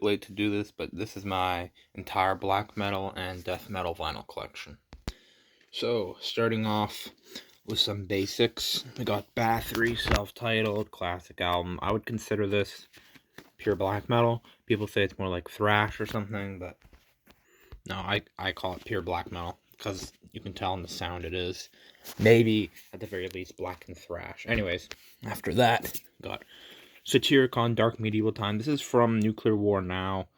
Late to do this, but this is my entire black metal and death metal vinyl collection. So, starting off with some basics, we got Bathory, self-titled, classic album. I would consider this pure black metal. People say it's more like thrash or something, but no, I call it pure black metal because you can tell in the sound it is. Maybe, at the very least, black and thrash. Anyways, after that, got Satyricon, Dark Medieval Time. This is from Nuclear War Now.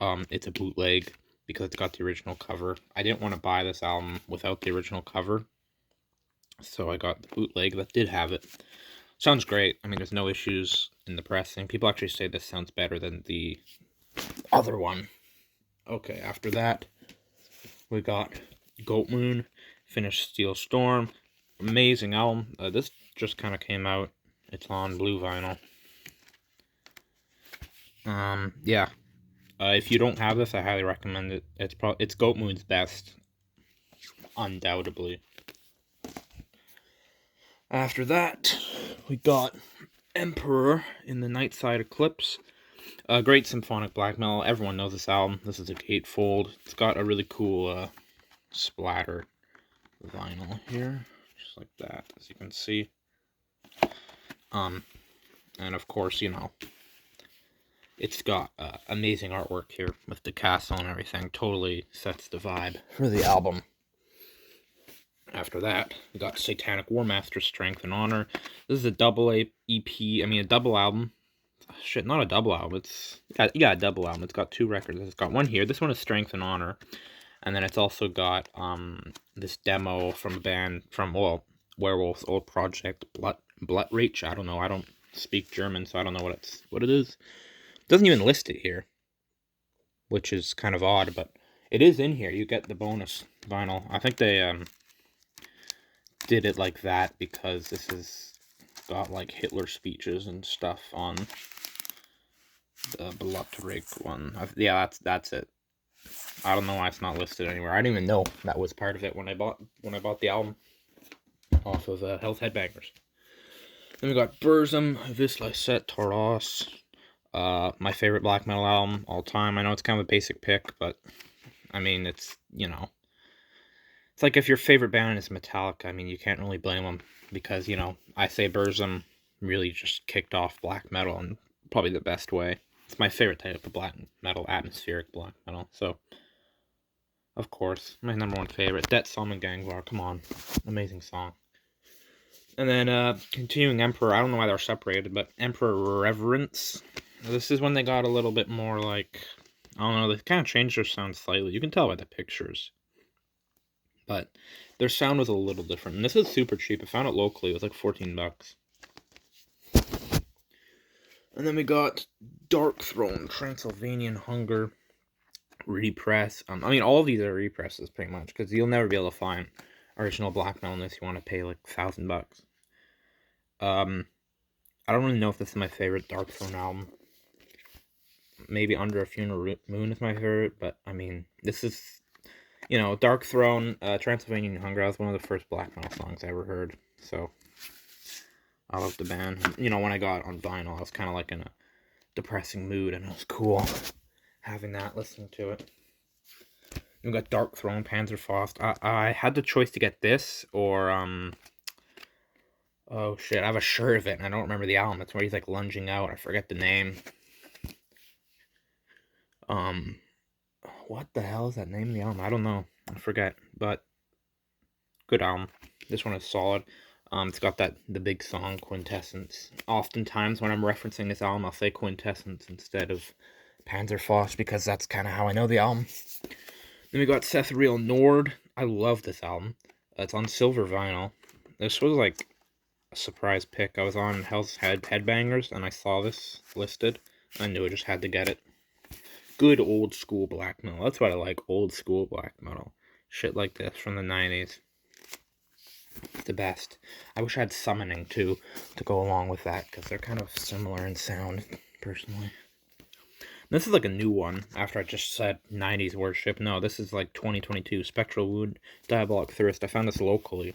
It's a bootleg because it's got the original cover. I didn't want to buy this album without the original cover, so I got the bootleg that did have it. Sounds great. I mean, there's no issues in the pressing. People actually say this sounds better than the other one. Okay, after that, we got Goatmoon, Finished Steel Storm. Amazing album. This just kind of came out. It's on blue vinyl. Yeah. If you don't have this, I highly recommend it. It's Goatmoon's best, undoubtedly. After that, we got Emperor in the Nightside Eclipse. A great symphonic black metal. Everyone knows this album. This is a gatefold. It's got a really cool splatter vinyl here, just like that, as you can see. And of course, you know, it's got amazing artwork here with the castle and everything. Totally sets the vibe for the album. After that, we got Satanic Warmaster, Strength and Honor. This is a double EP. I mean, a double album. Shit, not a double album. Yeah, a double album. It's got two records. It's got one here. This one is Strength and Honor. And then it's also got this demo from a band from, well, Werewolf's old project, Blutrage. I don't know. I don't speak German, so I don't know what it is. It doesn't even list it here, which is kind of odd, but it is in here. You get the bonus vinyl. I think they did it like that because this has got like Hitler speeches and stuff on the Blutrage one. Yeah, that's it. I don't know why it's not listed anywhere. I didn't even know that was part of it when I bought the album off of Health Headbangers. Then we got Burzum, Vis Lycet, Tauros. My favorite black metal album all time. I know it's kind of a basic pick, but I mean, it's, you know, it's like if your favorite band is Metallica, I mean, you can't really blame them because, you know, I say Burzum really just kicked off black metal in probably the best way. It's my favorite type of black metal, atmospheric black metal. So, of course, my number one favorite, Det Som Gangvar. Come on, amazing song. And then continuing Emperor. I don't know why they're separated, but Emperor Reverence. This is when they got a little bit more like, I don't know, they kind of changed their sound slightly. You can tell by the pictures. But their sound was a little different. And this is super cheap. I found it locally. It was like 14 bucks. And then we got Darkthrone, Transylvanian Hunger, repress. I mean, all of these are represses pretty much, because you'll never be able to find original black metal unless you want to pay like $1,000. I don't really know if this is my favorite Darkthrone album. Maybe Under a Funeral Moon is my favorite, but I mean, this is, you know, Darkthrone, Transylvanian Hunger. That was one of the first black metal songs I ever heard, so I love the band. You know, when I got it on vinyl, I was kind of like in a depressing mood, and it was cool having that, listening to it. We got Darkthrone, Panzerfaust. I had the choice to get this or oh shit, I have a shirt of it and I don't remember the album. It's where he's like lunging out. I forget the name. What the hell is that name of the album? I don't know. I forget, but good album. This one is solid. It's got the big song Quintessence. Oftentimes when I'm referencing this album, I'll say Quintessence instead of Panzerfaust because that's kind of how I know the album. Then we got Sethriel Nord. I love this album. It's on silver vinyl. This was like a surprise pick. I was on Hell's Headbangers and I saw this listed. I knew I just had to get it. Good old school black metal. That's what I like. Old school black metal. Shit like this from the 90s. The best. I wish I had Summoning too to go along with that because they're kind of similar in sound, personally. This is like a new one after I just said 90s worship. No, this is like 2022. Spectral Wound, Diabolic Thirst. I found this locally.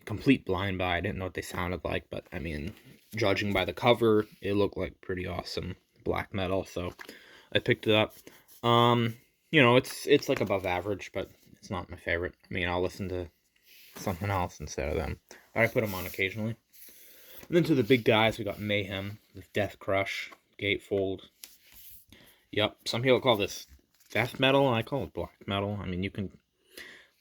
Complete blind buy. I didn't know what they sounded like, but I mean, judging by the cover, it looked like pretty awesome black metal, so I picked it up. You know, it's like above average, but it's not my favorite. I mean, I'll listen to something else instead of them. I put them on occasionally. And then to the big guys, we got Mayhem with Death Crush, Gatefold. Yep, some people call this death metal. I call it black metal. I mean, you can,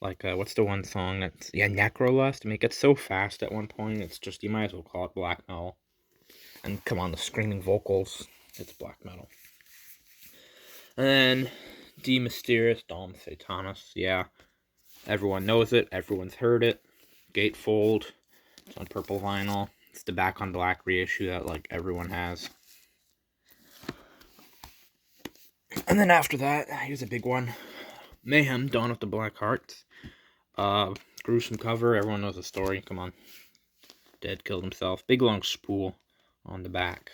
like, what's the one song that's, yeah, Necrolust. I mean, it gets so fast at one point, it's just, you might as well call it black metal. And come on, the screaming vocals, it's black metal. And then De Mysterious, Dom Satanas, yeah. Everyone knows it, everyone's heard it. Gatefold, it's on purple vinyl. It's the Back on Black reissue that, like, everyone has. And then after that, here's a big one. Mayhem, Dawn of the Black Hearts. Gruesome cover, everyone knows the story, come on. Dead killed himself. Big long spool on the back.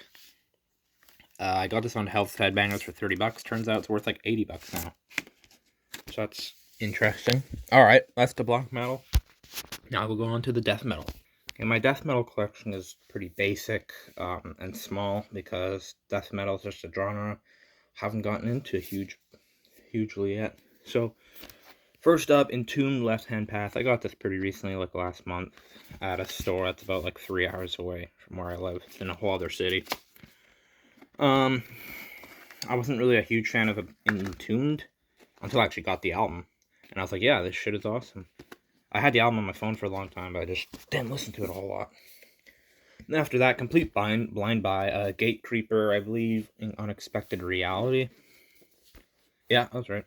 I got this on Health Headbangers for 30 bucks. Turns out it's worth like 80 bucks now. So that's interesting. Alright, that's the black metal. Now we'll go on to the death metal. Okay, my death metal collection is pretty basic and small because death metal is just a genre I haven't gotten into hugely yet. So, first up, Entombed Left Hand Path. I got this pretty recently, like last month, at a store that's about like 3 hours away from where I live. It's in a whole other city. I wasn't really a huge fan of Entombed until I actually got the album. And I was like, yeah, this shit is awesome. I had the album on my phone for a long time, but I just didn't listen to it a whole lot. And after that, Complete Blind By, Gatecreeper, I believe, in Unexpected Reality. Yeah, that's right.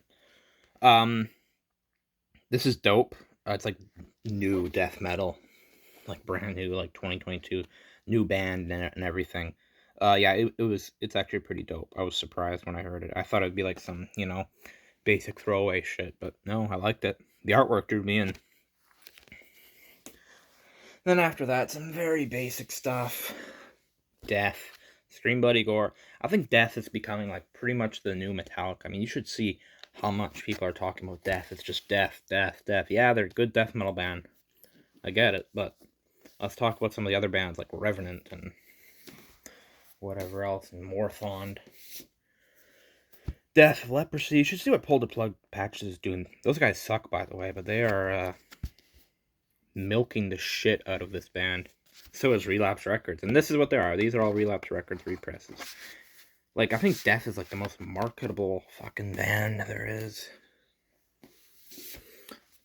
This is dope. It's like new death metal. Like brand new, like 2022. New band and everything. Yeah, it's actually pretty dope. I was surprised when I heard it. I thought it'd be like some, you know, basic throwaway shit, but no, I liked it. The artwork drew me in. Then after that, some very basic stuff. Death. Scream Bloody Gore. I think Death is becoming like pretty much the new Metallica. I mean, you should see how much people are talking about Death. It's just Death, Death, Death. Yeah, they're a good death metal band. I get it, but let's talk about some of the other bands like Revenant and whatever else, and Morthond. Death, Leprosy. You should see what Pull the Plug Patches is doing. Those guys suck, by the way, but they are milking the shit out of this band. So is Relapse Records. And this is what they are. These are all Relapse Records represses. Like, I think Death is like the most marketable fucking band there is.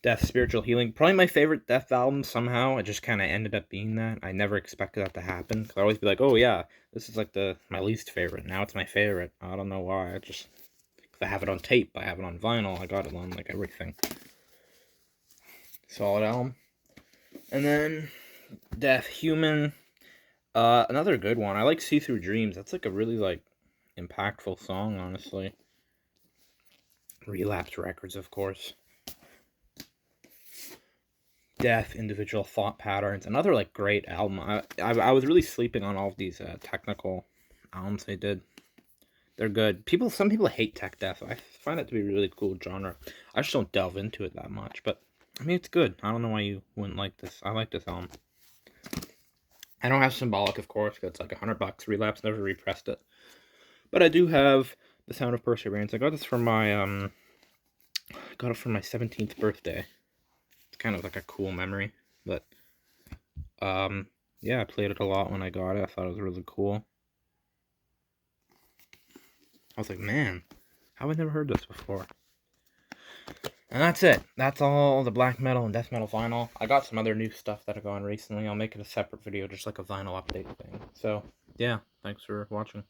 Death, Spiritual Healing. Probably my favorite Death album somehow. It just kind of ended up being that. I never expected that to happen. I'd always be like, oh yeah, this is like my least favorite. Now it's my favorite. I don't know why. I have it on tape. I have it on vinyl. I got it on like everything. Solid album. And then Death, Human. Another good one. I like See Through Dreams. That's like a really like impactful song, honestly. Relapse Records, of course. Death, Individual Thought Patterns. Another like great album. I was really sleeping on all of these technical albums they did. They're good. Some people hate tech death. I find it to be a really cool genre. I just don't delve into it that much, but I mean, it's good. I don't know why you wouldn't like this. I like this album. I don't have Symbolic, of course, because it's like $100. Relapse never repressed it. But I do have The Sound of Perseverance. I got this for my, got it for my 17th birthday. It's kind of like a cool memory. But, yeah, I played it a lot when I got it. I thought it was really cool. I was like, man, how have I never heard this before? And that's it. That's all the black metal and death metal vinyl. I got some other new stuff that I've gone recently. I'll make it a separate video, just like a vinyl update thing. So, yeah, thanks for watching.